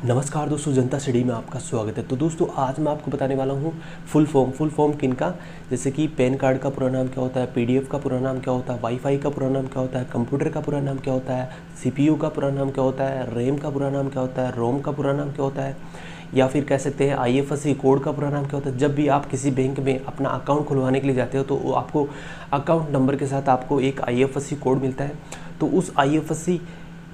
नमस्कार दोस्तों, जनता स्टडी में आपका स्वागत है। तो दोस्तों आज मैं आपको बताने वाला हूँ फुल फॉर्म किन का, जैसे कि पैन कार्ड का पूरा नाम क्या होता है, पीडीएफ का पूरा नाम क्या होता है, वाईफाई का पूरा नाम क्या होता है, कंप्यूटर का पूरा नाम क्या होता है, सीपीयू का पूरा नाम क्या होता है, रैम का पूरा नाम क्या होता है, रोम का पूरा नाम क्या होता है, या फिर कह सकते हैं आईएफएससी कोड का पूरा नाम क्या होता है। जब भी आप किसी बैंक में अपना अकाउंट खुलवाने के लिए जाते हो तो आपको अकाउंट नंबर के साथ आपको एक आईएफएससी कोड मिलता है। तो उस आईएफएससी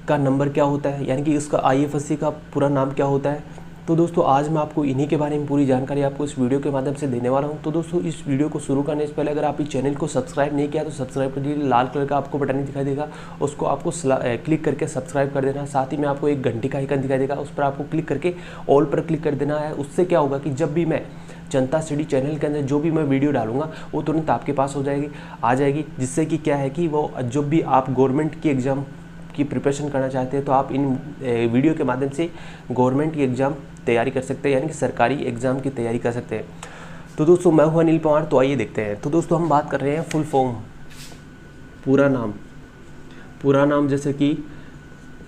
का नंबर क्या होता है, यानी कि उसका आईएफएससी का पूरा नाम क्या होता है। तो दोस्तों आज मैं आपको इन्हीं के बारे में पूरी जानकारी आपको इस वीडियो के माध्यम से देने वाला हूं। तो दोस्तों इस वीडियो को शुरू करने से पहले अगर आप इस चैनल को सब्सक्राइब नहीं किया तो सब्सक्राइब कर दीजिए। लाल कलर का आपको बटन दिखाई देगा, उसको आपको क्लिक करके सब्सक्राइब कर देना। साथ ही में आपको एक घंटी का आइकन दिखाई देगा, उस पर आपको क्लिक करके ऑल पर क्लिक कर देना है। उससे क्या होगा कि जब भी मैं जनता स्टडी चैनल के अंदर जो भी मैं वीडियो डालूंगा वो तुरंत आपके पास आ जाएगी, जिससे कि क्या है कि वो जब भी आप गवर्नमेंट की एग्ज़ाम की प्रिपरेशन करना चाहते हैं तो आप इन वीडियो के माध्यम से गवर्नमेंट की एग्ज़ाम तैयारी कर सकते हैं, यानी कि सरकारी एग्ज़ाम की तैयारी कर सकते हैं। तो दोस्तों मैं हूं अनिल पवार, तो आइए देखते हैं। तो दोस्तों हम बात कर रहे हैं फुल फॉर्म, पूरा नाम जैसे कि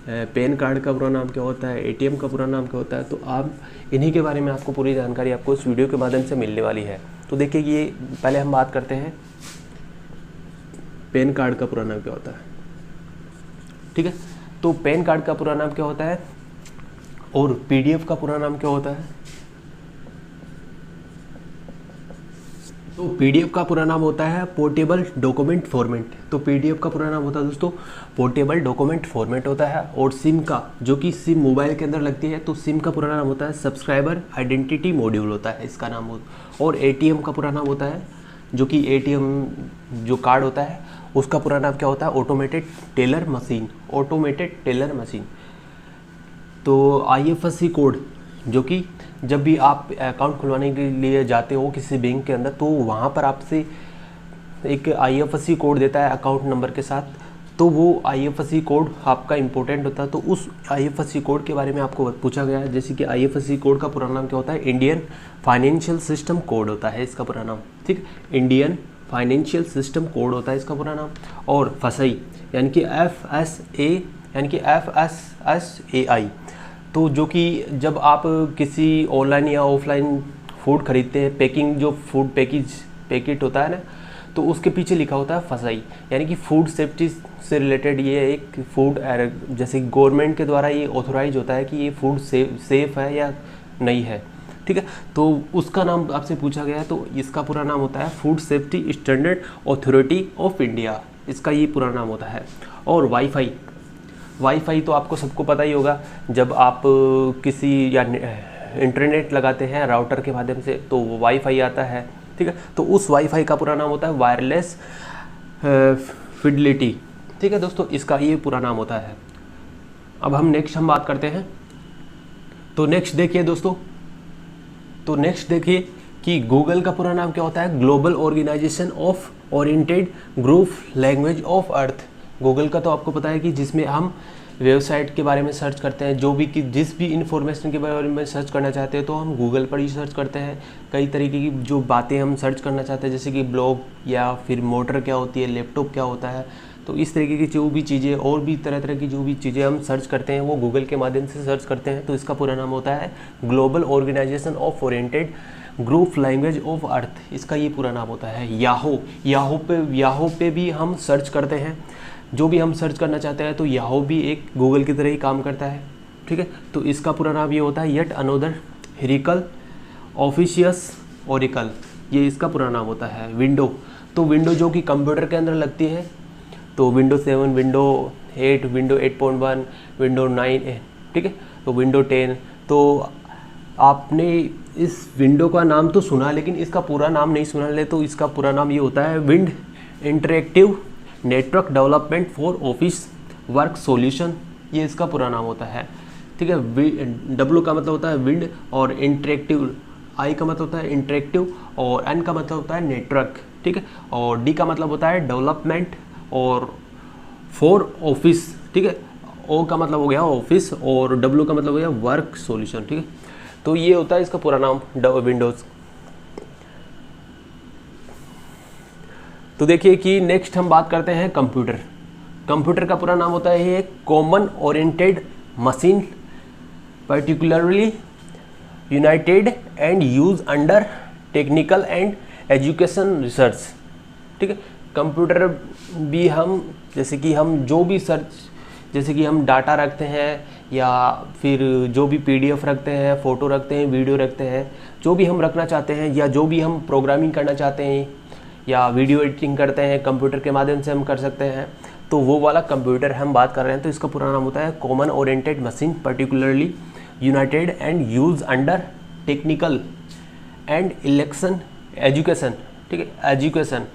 पैन कार्ड का पूरा नाम क्या होता है, एटीएम का पूरा नाम क्या होता है। तो आप इन्हीं के बारे में आपको पूरी जानकारी आपको इस वीडियो के माध्यम से मिलने वाली है। तो देखिए ये पहले हम बात करते हैं पैन कार्ड का पूरा नाम क्या होता है। ठीक है, तो पैन कार्ड का पूरा नाम क्या होता है और पीडीएफ का पूरा नाम क्या होता है। तो पीडीएफ का पूरा नाम होता है पोर्टेबल डॉक्यूमेंट फॉर्मेट। तो पीडीएफ का पूरा नाम होता है दोस्तों पोर्टेबल डॉक्यूमेंट फॉर्मेट होता है। और सिम का, जो कि सिम मोबाइल के अंदर लगती है, तो सिम का पूरा नाम होता है सब्सक्राइबर आइडेंटिटी मॉड्यूल होता है, इसका नाम होता। और एटीएम का पूरा नाम होता है, जो कि एटीएम जो कार्ड होता है उसका पूरा नाम क्या होता है, ऑटोमेटेड टेलर मशीन। तो आईएफएससी कोड, जो कि जब भी आप अकाउंट खुलवाने के लिए जाते हो किसी बैंक के अंदर, तो वहाँ पर आपसे एक आईएफएससी कोड देता है अकाउंट नंबर के साथ। तो वो आईएफएससी कोड आपका इंपॉर्टेंट होता है। तो उस आईएफएससी कोड के बारे में आपको पूछा गया है, जैसे कि आईएफएससी कोड का पूरा नाम क्या होता है, इंडियन फाइनेंशियल सिस्टम कोड होता है इसका पूरा नाम। ठीक, इंडियन फाइनेंशियल सिस्टम कोड होता है इसका पूरा नाम। और फसई यानी कि FSSAI, तो जो कि जब आप किसी ऑनलाइन या ऑफलाइन फूड खरीदते हैं, जो फूड पैकेट होता है ना, तो उसके पीछे लिखा होता है फसई, यानी कि फूड सेफ्टी से रिलेटेड ये एक फूड, जैसे गवर्नमेंट के द्वारा ये ऑथोराइज होता है कि ये फूड सेफ है या नहीं है। ठीक है, तो उसका नाम आपसे पूछा गया है, तो इसका पूरा नाम होता है food safety standard authority of India, इसका ये पूरा नाम होता है। और वाईफाई तो आपको सबको पता ही होगा, जब आप किसी या इंटरनेट लगाते हैं राउटर के माध्यम से तो वो वाईफाई आता है। ठीक है, तो उस वाईफाई का पूरा नाम होता है वायरलेस फिडेलिटी। ठीक है दोस्तों, इसका ये पूरा नाम होता है। अब हम बात करते हैं। तो नेक्स्ट देखिए कि गूगल का पूरा नाम क्या होता है, global organisation of oriented group language of earth. Google का तो आपको पता है कि जिसमें हम वेबसाइट के बारे में सर्च करते हैं, जिस भी इंफॉर्मेशन के बारे में सर्च करना चाहते हैं तो हम गूगल पर ही सर्च करते हैं। कई तरीके की जो बातें हम सर्च करना चाहते हैं, जैसे कि ब्लॉग या फिर मोटर क्या होती है, लैपटॉप क्या होता है, तो इस तरीके की जो भी चीज़ें और भी तरह की जो भी चीज़ें हम सर्च करते हैं वो गूगल के माध्यम से सर्च करते हैं। तो इसका पूरा नाम होता है global organisation of oriented group language of earth, इसका ये पूरा नाम होता है। याहो पे भी हम सर्च करते हैं, जो भी हम सर्च करना चाहते हैं, तो याहो भी एक गूगल की तरह ही काम करता है। ठीक है, तो इसका पूरा नाम ये होता है येट अनोदर हिरिकल ऑफिशियस ओरिकल, ये इसका पूरा नाम होता है। तो विंडो जो कि कंप्यूटर के अंदर लगती है, तो विंडो 7, विंडो 8, विंडो 8.1, विंडो 9, ठीक है, तो विंडो 10। तो आपने इस विंडो का नाम तो सुना, लेकिन इसका पूरा नाम नहीं सुना ले, तो इसका पूरा नाम ये होता है wind interactive network development for office work solution, ये इसका पूरा नाम होता है। ठीक है, W का मतलब होता है विंड, और इंटरेक्टिव, I का मतलब होता है इंटरेक्टिव, और N का मतलब होता है नेटवर्क। ठीक है, और D का मतलब होता है डेवलपमेंट, और फॉर ऑफिस। ठीक है, O का मतलब हो गया ऑफिस, और W का मतलब हो गया वर्क सॉल्यूशन। ठीक है, तो ये होता है इसका पूरा नाम विंडोज़। तो देखिए कि नेक्स्ट हम बात करते हैं कंप्यूटर का पूरा नाम होता है common oriented machine particularly United and use under technical and education research. ठीक है, कंप्यूटर भी हम जैसे कि हम जो भी सर्च, जैसे कि हम डाटा रखते हैं या फिर जो भी पीडीएफ रखते हैं, फ़ोटो रखते हैं, वीडियो रखते हैं, जो भी हम रखना चाहते हैं या जो भी हम प्रोग्रामिंग करना चाहते हैं या वीडियो एडिटिंग करते हैं कंप्यूटर के माध्यम से हम कर सकते हैं, तो वो वाला कंप्यूटर हम बात कर रहे हैं। तो इसका पूरा नाम होता है common oriented machine, particularly United and use under technical and election education. ठीक है, एजुकेशन,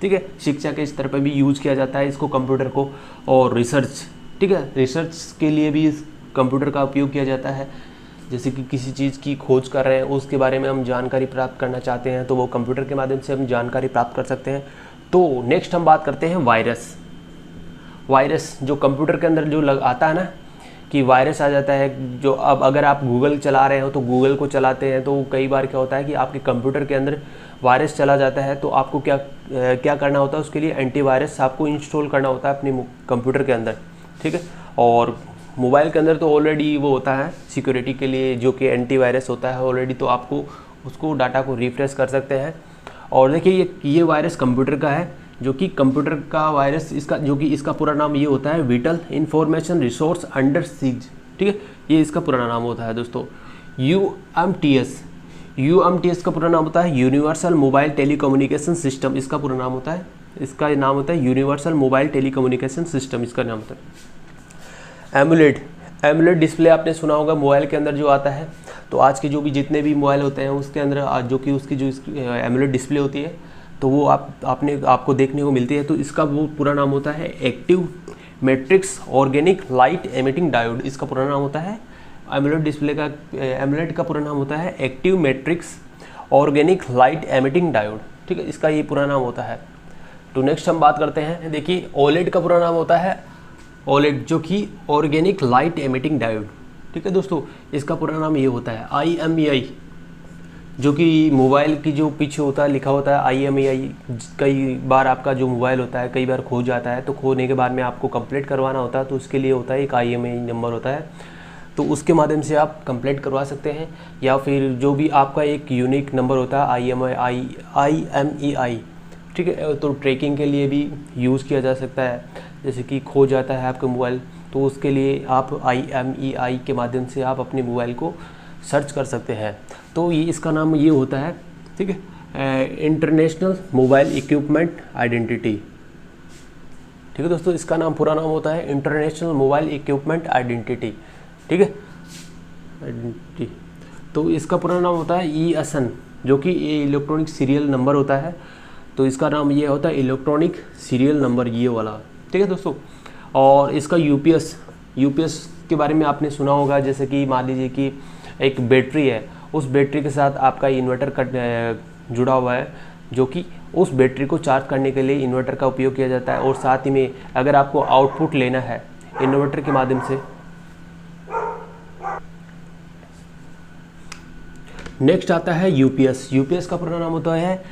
ठीक है, शिक्षा के स्तर पर भी यूज किया जाता है इसको कंप्यूटर को। और रिसर्च, ठीक है, रिसर्च के लिए भी इस कंप्यूटर का उपयोग किया जाता है। जैसे कि किसी चीज़ की खोज कर रहे हैं, उसके बारे में हम जानकारी प्राप्त करना चाहते हैं, तो वो कंप्यूटर के माध्यम से हम जानकारी प्राप्त कर सकते हैं। तो नेक्स्ट हम बात करते हैं वायरस। वायरस जो कंप्यूटर के अंदर जो आता है ना कि वायरस आ जाता है, जो अब अगर आप गूगल चला रहे हो तो गूगल को चलाते हैं तो कई बार क्या होता है कि आपके कंप्यूटर के अंदर वायरस चला जाता है, तो आपको क्या करना होता है, उसके लिए एंटीवायरस आपको इंस्टॉल करना होता है अपने कंप्यूटर के अंदर। ठीक है, और मोबाइल के अंदर तो ऑलरेडी वो होता है सिक्योरिटी के लिए जो कि एंटीवायरस होता है ऑलरेडी, तो आपको उसको डाटा को रिफ्रेश कर सकते हैं। और देखिए ये वायरस कंप्यूटर का है, जो कि कंप्यूटर का वायरस इसका जो कि इसका पूरा नाम ये होता है whittle information resource under seize. ठीक है, ये इसका पूरा नाम होता है दोस्तों यूएमटीएस का पूरा नाम होता है यूनिवर्सल मोबाइल टेलीकम्युनिकेशन सिस्टम। इसका पूरा नाम होता है, इसका नाम होता है यूनिवर्सल मोबाइल टेलीकम्युनिकेशन सिस्टम, इसका नाम होता है। एमुलेट डिस्प्ले आपने सुना होगा मोबाइल के अंदर जो आता है, तो आज के जो भी जितने भी मोबाइल होते हैं उसके अंदर जो कि उसकी जो एमुलेट डिस्प्ले होती है, तो वो आपको देखने को मिलती है। तो इसका वो पूरा नाम होता है active matrix organic light emitting diode. इसका पूरा नाम होता है एमुलेट का पूरा नाम होता है active matrix organic light emitting diode. ठीक है, इसका ये पूरा नाम होता है। तो नेक्स्ट हम बात करते हैं, देखिए ओलेड का पूरा नाम होता है ओलेड, जो कि ऑर्गेनिक लाइट एमिटिंग डायोड। ठीक है दोस्तों, इसका पूरा नाम ये होता है IMEI, जो कि मोबाइल की जो पीछे होता है लिखा होता है IMEI। कई बार आपका जो मोबाइल होता है कई बार खो जाता है, तो खोने के बाद में आपको कंप्लीट करवाना होता है, तो उसके लिए होता है एक IMEI नंबर होता है, तो उसके माध्यम से आप कंप्लीट करवा सकते हैं। या फिर जो भी आपका एक यूनिक नंबर होता है IMEI, ठीक है, तो ट्रैकिंग के लिए भी यूज़ किया जा सकता है। जैसे कि खो जाता है आपका मोबाइल, तो उसके लिए आप IMEI के माध्यम से आप अपने मोबाइल को सर्च कर सकते हैं। तो ये इसका नाम ये होता है, ठीक है, इंटरनेशनल मोबाइल इक्विपमेंट आइडेंटिटी। ठीक है दोस्तों, इसका नाम पूरा नाम होता है इंटरनेशनल मोबाइल इक्विपमेंट आइडेंटिटी। ठीक है, आइडेंटिटी। तो इसका पूरा नाम होता है ESN, जो कि इलेक्ट्रॉनिक सीरियल नंबर होता है। तो इसका नाम ये होता है इलेक्ट्रॉनिक सीरियल नंबर, ये वाला। ठीक है दोस्तों, और इसका यूपीएस के बारे में आपने सुना होगा। जैसे कि मान लीजिए कि एक बैटरी है, उस बैटरी के साथ आपका इन्वर्टर जुड़ा हुआ है, जो कि उस बैटरी को चार्ज करने के लिए इन्वर्टर का उपयोग किया जाता है। और साथ ही में अगर आपको आउटपुट लेना है इन्वर्टर के माध्यम से। नेक्स्ट आता है यूपीएस का पूरा नाम होता है,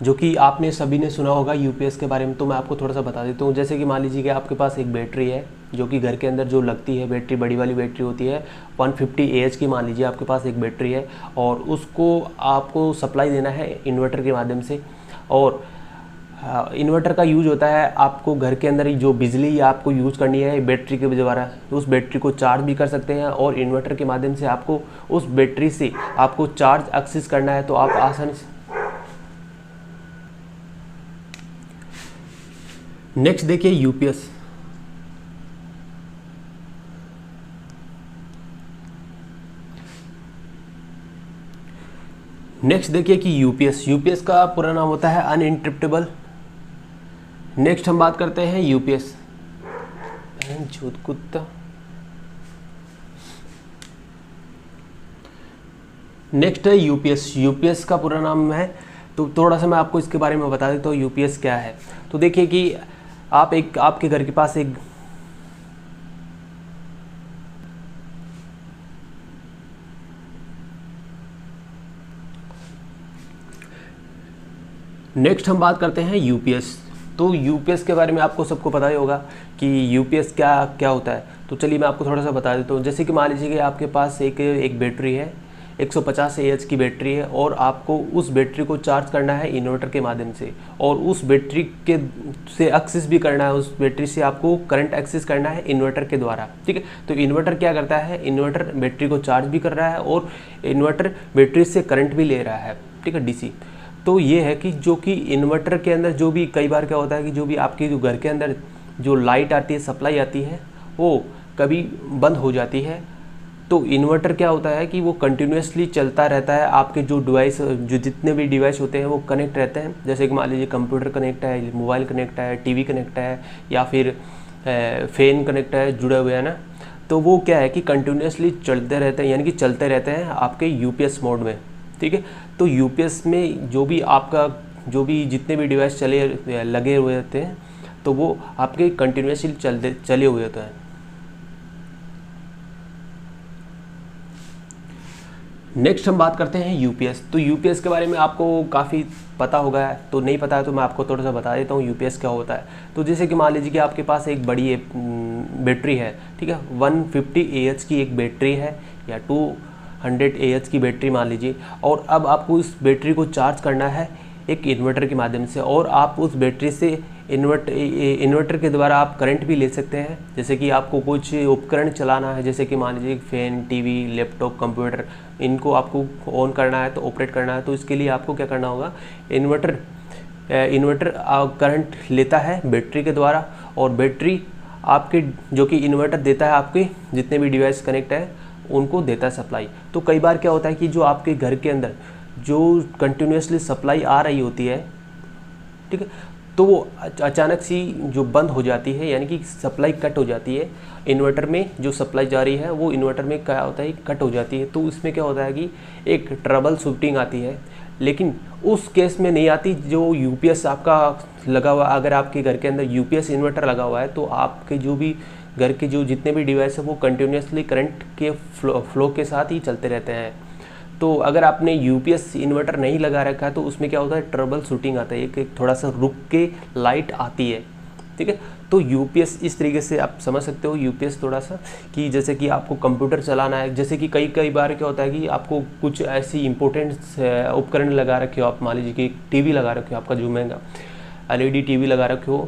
जो कि आपने सभी ने सुना होगा यूपीएस के बारे में, तो मैं आपको थोड़ा सा बता देता हूँ। जैसे कि मान लीजिए कि आपके पास एक बैटरी है, जो कि घर के अंदर जो लगती है बैटरी, बड़ी वाली बैटरी होती है 150 AH की। मान लीजिए आपके पास एक बैटरी है और उसको आपको सप्लाई देना है इन्वर्टर के माध्यम से। और इन्वर्टर का यूज होता है आपको घर के अंदर ही जो बिजली आपको यूज करनी है बैटरी के द्वारा, तो उस बैटरी को चार्ज भी कर सकते हैं। और इन्वर्टर के माध्यम से आपको उस बैटरी से आपको चार्ज एक्सेस करना है, तो आप आसानी से। नेक्स्ट देखिए यूपीएस। नेक्स्ट देखिए कि यूपीएस का पूरा नाम होता है अनइंटरप्टेबल। नेक्स्ट हम बात करते हैं यूपीएस। कुत्ता। नेक्स्ट है यूपीएस का पूरा नाम है, तो थोड़ा सा मैं आपको इसके बारे में बता देता हूँ यूपीएस क्या है। तो देखिए कि आपके घर के पास एक नेक्स्ट हम बात करते हैं यूपीएस। तो यूपीएस के बारे में आपको सबको पता ही होगा कि यूपीएस क्या होता है। तो चलिए मैं आपको थोड़ा सा बता देता हूँ। जैसे कि मान लीजिए कि आपके पास एक बैटरी है, 150 AH की बैटरी है, और आपको उस बैटरी को चार्ज करना है इन्वर्टर के माध्यम से, और उस बैटरी के से एक्सेस भी करना है, उस बैटरी से आपको करंट एक्सेस करना है इन्वर्टर के द्वारा, ठीक है। तो इन्वर्टर क्या करता है, इन्वर्टर बैटरी को चार्ज भी कर रहा है और इन्वर्टर बैटरी से करंट भी ले रहा है, ठीक है, DC। तो ये है कि जो कि इन्वर्टर के अंदर जो भी कई बार क्या होता है कि जो भी आपके जो घर के अंदर जो लाइट आती है, सप्लाई आती है, वो कभी बंद हो जाती है। तो इन्वर्टर क्या होता है कि वो कंटिन्यूसली चलता रहता है, आपके जो डिवाइस, जो जितने भी डिवाइस होते हैं वो कनेक्ट रहते हैं। जैसे कि मान लीजिए कंप्यूटर कनेक्ट है, मोबाइल कनेक्ट है, टीवी कनेक्ट है, या फिर फैन कनेक्ट है, जुड़े हुए हैं ना, तो वो क्या है कि कंटिन्यूसली चलते रहते हैं, यानी कि चलते रहते हैं आपके यूपीएस मोड में, ठीक है। तो यूपीएस में जो भी आपका जो भी जितने भी डिवाइस लगे हुए होते हैं, तो वो आपके कंटिन्यूसली चले हुए होते हैं। नेक्स्ट हम बात करते हैं यूपीएस। तो यूपीएस के बारे में आपको काफ़ी पता होगा, तो नहीं पता है तो मैं आपको थोड़ा सा बता देता हूँ यूपीएस क्या होता है। तो जैसे कि मान लीजिए कि आपके पास एक बड़ी बैटरी है, ठीक है, 150 AH की एक बैटरी है या 200 AH की बैटरी मान लीजिए, और अब आपको इस बैटरी को चार्ज करना है एक इन्वर्टर के माध्यम से, और आप उस बैटरी से इन्वर्टर के द्वारा आप करंट भी ले सकते हैं। जैसे कि आपको कुछ उपकरण चलाना है, जैसे कि मान लीजिए फैन, टीवी, लैपटॉप, कंप्यूटर, इनको आपको ऑन करना है, तो ऑपरेट करना है, तो इसके लिए आपको क्या करना होगा, इन्वर्टर करंट लेता है बैटरी के द्वारा, और बैटरी आपके जो कि इन्वर्टर देता है आपके जितने भी डिवाइस कनेक्ट है उनको देता है सप्लाई। तो कई बार क्या होता है कि जो आपके घर के अंदर जो कंटिन्यूसली सप्लाई आ रही होती है, ठीक है, तो वो अचानक सी जो बंद हो जाती है, यानी कि सप्लाई कट हो जाती है इन्वर्टर में, जो सप्लाई जा रही है वो इन्वर्टर में क्या होता है कट हो जाती है। तो इसमें क्या होता है कि एक ट्रबल शूटिंग आती है, लेकिन उस केस में नहीं आती जो यूपीएस आपका लगा हुआ। अगर आपके घर के अंदर यूपीएस इन्वर्टर लगा हुआ है, तो आपके जो भी घर के जो जितने भी डिवाइस है वो कंटिन्यूसली करंट के फ्लो के साथ ही चलते रहते हैं। तो अगर आपने यूपीएस इन्वर्टर नहीं लगा रखा है, तो उसमें क्या होता है, ट्रबल शूटिंग आता है, एक थोड़ा सा रुक के लाइट आती है, ठीक है। तो यूपीएस इस तरीके से आप समझ सकते हो यूपीएस थोड़ा सा, कि जैसे कि आपको कंप्यूटर चलाना है, जैसे कि कई बार क्या होता है कि आपको कुछ ऐसी इंपॉर्टेंट उपकरण लगा रखे हो, आप मान लीजिए कि टीवी लगा रखे हो, आपका जो महंगा LED टीवी लगा रखे हो,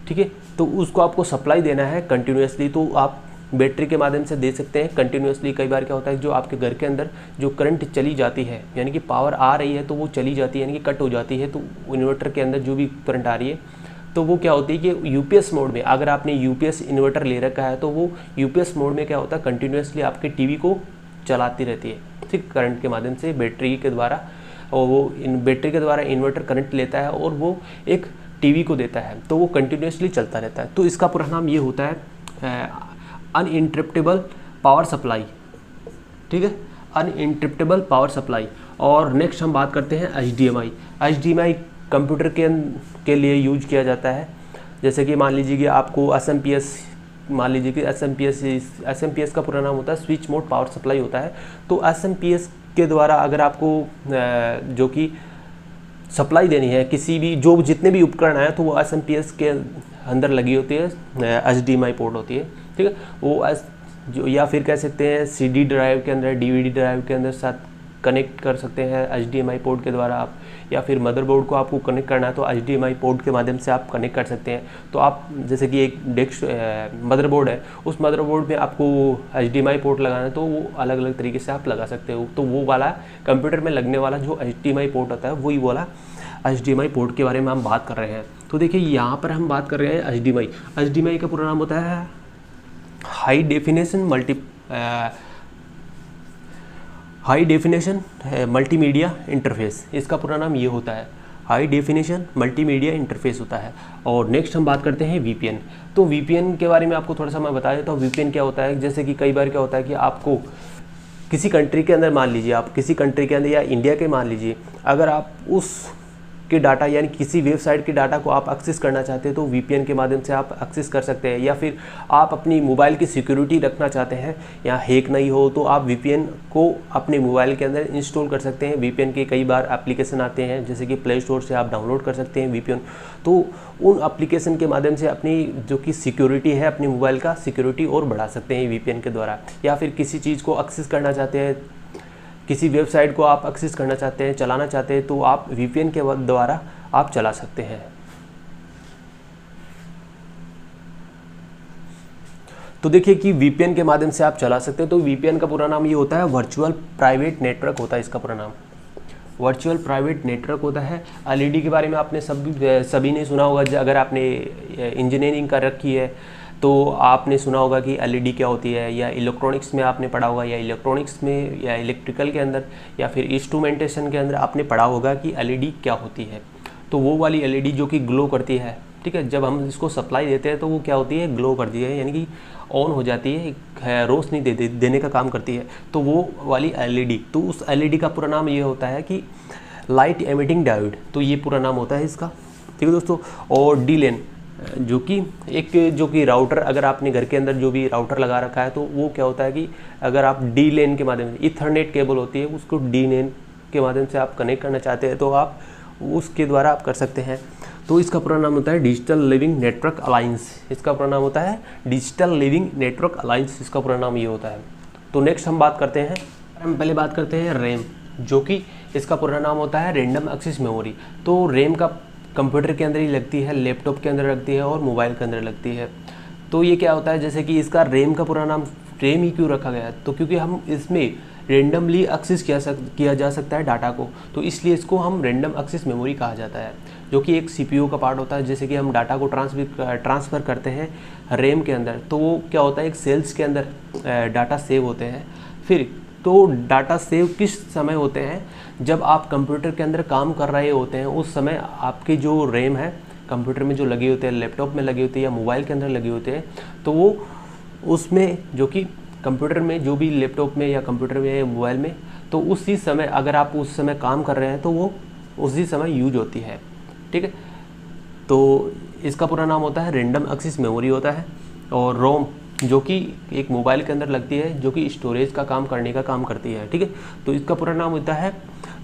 ठीक है, तो उसको आपको सप्लाई देना है कंटिन्यूसली, तो आप बैटरी के माध्यम से दे सकते हैं कंटिन्यूसली। कई बार क्या होता है जो आपके घर के अंदर जो करंट चली जाती है, यानी कि पावर आ रही है तो वो चली जाती है, यानी कि कट हो जाती है, तो इन्वर्टर के अंदर जो भी करंट आ रही है, तो वो क्या होती है कि यूपीएस मोड में, अगर आपने यूपीएस इन्वर्टर ले रखा है, तो वो यूपीएस मोड में क्या होता है कंटिन्यूसली आपके टीवी को चलाती रहती है, ठीक, करंट के माध्यम से बैटरी के द्वारा, और वो बैटरी के द्वारा इन्वर्टर करंट लेता है और वो एक टीवी को देता है, तो वो कंटिन्यूसली चलता रहता है। तो इसका पूरा नाम ये होता है अनइंटरप्टेबल पावर सप्लाई, ठीक है, अनइंटरप्टेबल पावर सप्लाई। और नेक्स्ट हम बात करते हैं HDMI कंप्यूटर के लिए यूज किया जाता है। जैसे कि मान लीजिए कि आपको SMPS, मान लीजिए कि SMPS का पूरा नाम होता है स्विच मोड पावर सप्लाई होता है। तो SMPS के द्वारा अगर आपको जो कि सप्लाई देनी है किसी भी जो जितने भी उपकरण हैं, तो वो SMPS के अंदर लगी होती है, HDMI पोर्ट होती है, ठीक है, वो जो, या फिर कह सकते हैं CD ड्राइव के अंदर, DVD ड्राइव के अंदर साथ कनेक्ट कर सकते हैं HDMI पोर्ट के द्वारा आप, या फिर मदरबोर्ड को आपको कनेक्ट करना है तो HDMI पोर्ट के माध्यम से आप कनेक्ट कर सकते हैं। तो आप जैसे कि एक मदरबोर्ड है, उस मदरबोर्ड में आपको HDMI पोर्ट लगाना है, तो वो अलग अलग तरीके से आप लगा सकते हो। तो वो वाला कंप्यूटर में लगने वाला जो HDMI पोर्ट होता है, वही वाला HDMI पोर्ट के बारे में हम बात कर रहे हैं। तो देखिए यहाँ पर हम बात कर रहे हैं HDMI का पूरा नाम होता है हाई डेफिनेशन मल्टीमीडिया इंटरफेस। इसका पूरा नाम ये होता है, हाई डेफिनेशन मल्टीमीडिया इंटरफेस होता है। और नेक्स्ट हम बात करते हैं VPN। तो VPN के बारे में आपको थोड़ा सा मैं बता देता हूँ। VPN क्या होता है, जैसे कि कई बार क्या होता है कि आपको किसी कंट्री के अंदर, मान लीजिए आप किसी कंट्री के अंदर या इंडिया के मान लीजिए, अगर आप उस के डाटा यानी किसी वेबसाइट के डाटा को आप एक्सेस करना चाहते हैं तो वीपीएन के माध्यम से आप एक्सेस कर सकते हैं। या फिर आप अपनी मोबाइल की सिक्योरिटी रखना चाहते हैं या हैक नहीं हो तो आप वीपीएन को अपने मोबाइल के अंदर इंस्टॉल कर सकते हैं। वीपीएन के कई बार एप्लीकेशन आते हैं जैसे कि प्ले स्टोर से आप डाउनलोड कर सकते हैं वीपीएन, तो उन एप्लीकेशन के माध्यम से अपनी जो कि सिक्योरिटी है अपने मोबाइल का सिक्योरिटी और बढ़ा सकते हैं वीपीएन के द्वारा। या फिर किसी चीज़ को एक्सेस करना चाहते हैं, किसी वेबसाइट को आप एक्सेस करना चाहते हैं, चलाना चाहते हैं तो आप वीपीएन के द्वारा आप चला सकते हैं। तो देखिए कि वीपीएन के माध्यम से आप चला सकते हैं। तो वीपीएन का पूरा नाम ये होता है वर्चुअल प्राइवेट नेटवर्क होता है, इसका पूरा नाम वर्चुअल प्राइवेट नेटवर्क होता है। एलईडी के बारे में आपने सभी ने सुना होगा, अगर आपने इंजीनियरिंग कर रखी है तो आपने सुना होगा कि एलईडी क्या होती है, या इलेक्ट्रॉनिक्स में आपने पढ़ा होगा, या इलेक्ट्रॉनिक्स में या इलेक्ट्रिकल के अंदर या फिर इंस्ट्रूमेंटेशन के अंदर आपने पढ़ा होगा कि एलईडी क्या होती है। तो वो वाली एलईडी जो कि ग्लो करती है, ठीक है, जब हम इसको सप्लाई देते हैं तो वो क्या होती है, ग्लो करती है, यानी कि ऑन हो जाती है, रोशनी देने का काम करती है। तो वो वाली एलईडी, तो उस एलईडी का पूरा नाम ये होता है कि लाइट एमिटिंग डायोड, तो ये पूरा नाम होता है इसका, ठीक है दोस्तों। और डी-लेन जो कि राउटर, अगर आपने घर के अंदर जो भी राउटर लगा रखा है तो वो क्या होता है कि अगर आप डी-लेन के माध्यम से, ईथरनेट केबल होती है उसको डी-लेन के माध्यम से आप कनेक्ट करना चाहते हैं तो आप उसके द्वारा आप कर सकते हैं। तो इसका पूरा नाम होता है डिजिटल लिविंग नेटवर्क अलायंस, इसका पूरा नाम होता है डिजिटल लिविंग नेटवर्क अलायंस, इसका पूरा नाम ये होता है। तो नेक्स्ट हम बात करते हैं, हम पहले बात करते हैं रैम, जो कि इसका पूरा नाम होता है रैंडम एक्सेस मेमोरी। तो रैम का कंप्यूटर के अंदर ही लगती है, लैपटॉप के अंदर लगती है और मोबाइल के अंदर लगती है। तो ये क्या होता है, जैसे कि इसका रैम का पूरा नाम रैम ही क्यों रखा गया है, तो क्योंकि हम इसमें रेंडमली एक्सेस किया जा सकता है डाटा को, तो इसलिए इसको हम रैंडम एक्सेस मेमोरी कहा जाता है, जो कि एक सीपीयू का पार्ट होता है। जैसे कि हम डाटा को ट्रांसफ़र करते हैं रैम के अंदर, तो वो क्या होता है, एक सेल्स के अंदर डाटा सेव होते हैं। फिर तो डाटा सेव किस समय होते हैं, जब आप कंप्यूटर के अंदर काम कर रहे होते हैं, उस समय आपके जो रैम है कंप्यूटर में जो लगे होते हैं, लैपटॉप में लगे होते हैं या मोबाइल के अंदर लगे होते हैं, तो वो उसमें जो कि कंप्यूटर में जो भी लैपटॉप में या कंप्यूटर में या मोबाइल में, तो उसी समय अगर आप उस समय काम कर रहे हैं तो वो उसी समय यूज होती है, ठीक है। तो इसका पूरा नाम होता है रैंडम एक्सेस मेमोरी होता है। और रोम जो कि एक मोबाइल के अंदर लगती है, जो कि स्टोरेज का काम करने का काम करती है, ठीक है। तो इसका पूरा नाम होता है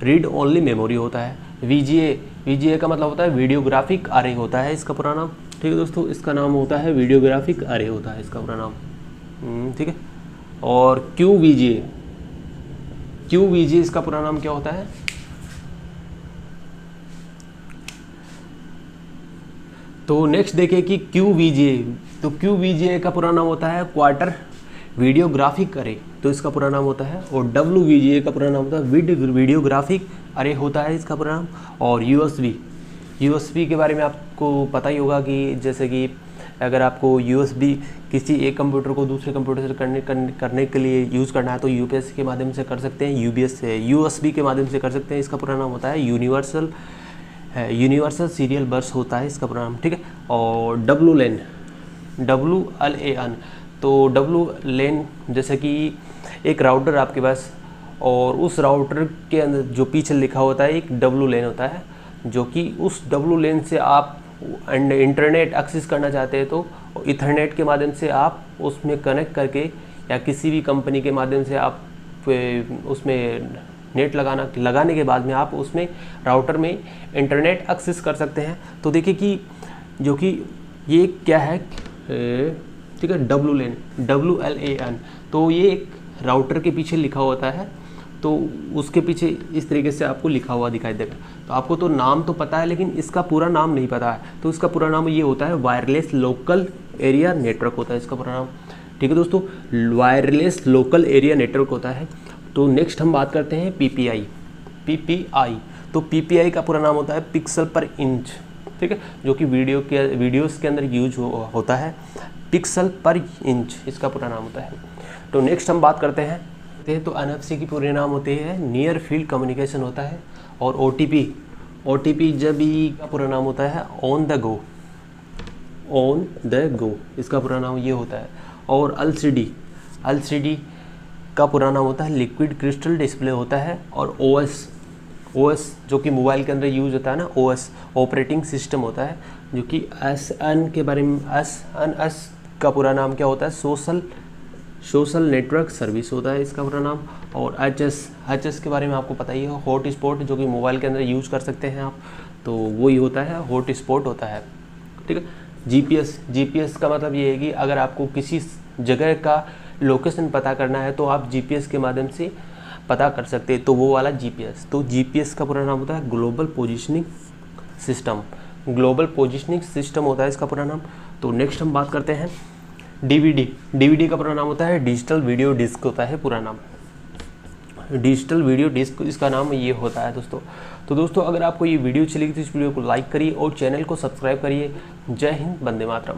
रीड ओनली मेमोरी होता है। वीजीए का मतलब होता है वीडियोग्राफिक अरे होता है इसका पूरा नाम, ठीक है दोस्तों। इसका नाम होता है वीडियोग्राफिक अरे होता है इसका पूरा नाम, ठीक है। और क्यूवीजीए इसका पूरा नाम क्या होता है, तो नेक्स्ट देखिए कि क्यूवीजीए, तो क्यूवीजीए का पूरा नाम होता है क्वार्टर वीडियोग्राफिक अरे, तो इसका पूरा नाम होता है। और डब्ल्यूवीजीए का पूरा नाम होता है वीडियोग्राफिक अरे होता है इसका पूरा नाम। और यूएसबी के बारे में आपको पता ही होगा कि जैसे कि अगर आपको यूएसबी किसी एक कंप्यूटर को दूसरे कंप्यूटर से करने के लिए यूज़ करना है तो यूपीएस के माध्यम से कर सकते हैं, यूएसबी के माध्यम से कर सकते हैं। इसका पूरा नाम होता है यूनिवर्सल सीरियल बस होता है इसका पूरा नाम, ठीक है। और WLAN, तो WLAN जैसे कि एक राउटर आपके पास, और उस राउटर के अंदर जो पीछे लिखा होता है एक WLAN होता है, जो कि उस WLAN से आप इंटरनेट एक्सेस करना चाहते हैं तो ईथरनेट के माध्यम से आप उसमें कनेक्ट करके या किसी भी कंपनी के माध्यम से आप उसमें नेट लगाने के बाद में आप उसमें राउटर में इंटरनेट एक्सेस कर सकते हैं। तो देखिए कि जो कि ये क्या है, ठीक है, WLAN, तो ये एक राउटर के पीछे लिखा होता है, तो उसके पीछे इस तरीके से आपको लिखा हुआ दिखाई देगा। तो आपको तो नाम तो पता है लेकिन इसका पूरा नाम नहीं पता है, तो इसका पूरा नाम ये होता है वायरलेस लोकल एरिया नेटवर्क होता है इसका पूरा नाम, ठीक है दोस्तों, वायरलेस लोकल एरिया नेटवर्क होता है। तो नेक्स्ट हम बात करते हैं PPI। तो PPI का पूरा नाम होता है पिक्सल पर इंच, ठीक है, जो कि वीडियोस के अंदर यूज होता है, पिक्सल पर इंच इसका पूरा नाम होता है। तो नेक्स्ट हम बात करते हैं, तो NFC की पूरे नाम होते हैं नियर फील्ड कम्युनिकेशन होता है। और OTP जब का पूरा नाम होता है ऑन द गो, इसका पूरा नाम ये होता है। और LCD का पूरा नाम होता है लिक्विड क्रिस्टल डिस्प्ले होता है। और OS जो कि मोबाइल के अंदर यूज़ होता है ना, OS ऑपरेटिंग सिस्टम होता है, जो कि SN के बारे में, SNS का पूरा नाम क्या होता है, सोशल नेटवर्क सर्विस होता है इसका पूरा नाम। और HS के बारे में आपको पता ही है, हॉट स्पॉट, जो कि मोबाइल के अंदर यूज़ कर सकते हैं आप, तो वही होता है, हॉट स्पॉट होता है, ठीक है। GPS का मतलब ये है कि अगर आपको किसी जगह का लोकेशन पता करना है तो आप GPS के माध्यम से पता कर सकते हैं, तो वो वाला GPS। तो GPS का पूरा नाम होता है ग्लोबल पोजिशनिंग सिस्टम होता है इसका पूरा नाम। तो नेक्स्ट हम बात करते हैं DVD का पूरा नाम होता है डिजिटल वीडियो डिस्क होता है पूरा नाम, डिजिटल वीडियो डिस्क इसका नाम ये होता है दोस्तों। तो दोस्तों अगर आपको ये वीडियो अच्छी लगी तो इस वीडियो को लाइक करिए और चैनल को सब्सक्राइब करिए। जय हिंद, वंदे मातरम।